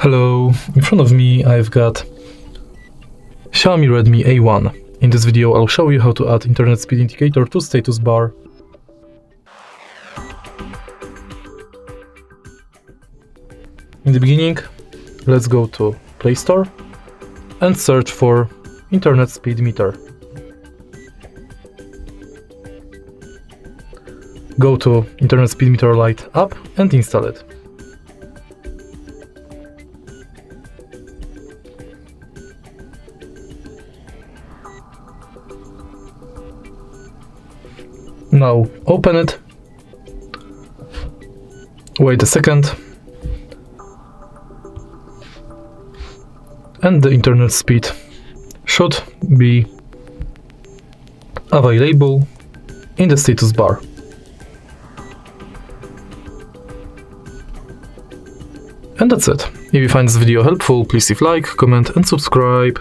Hello, in front of me I've got XIAOMI Redmi A1. In this video I'll show you how to add internet speed indicator to status bar. In the beginning, let's go to Play Store and search for internet speed meter. Go to Internet Speed Meter Lite app and install it. Now open it, wait a second, and the internet speed should be available in the status bar. And that's it. If you find this video helpful, please leave like, comment and subscribe.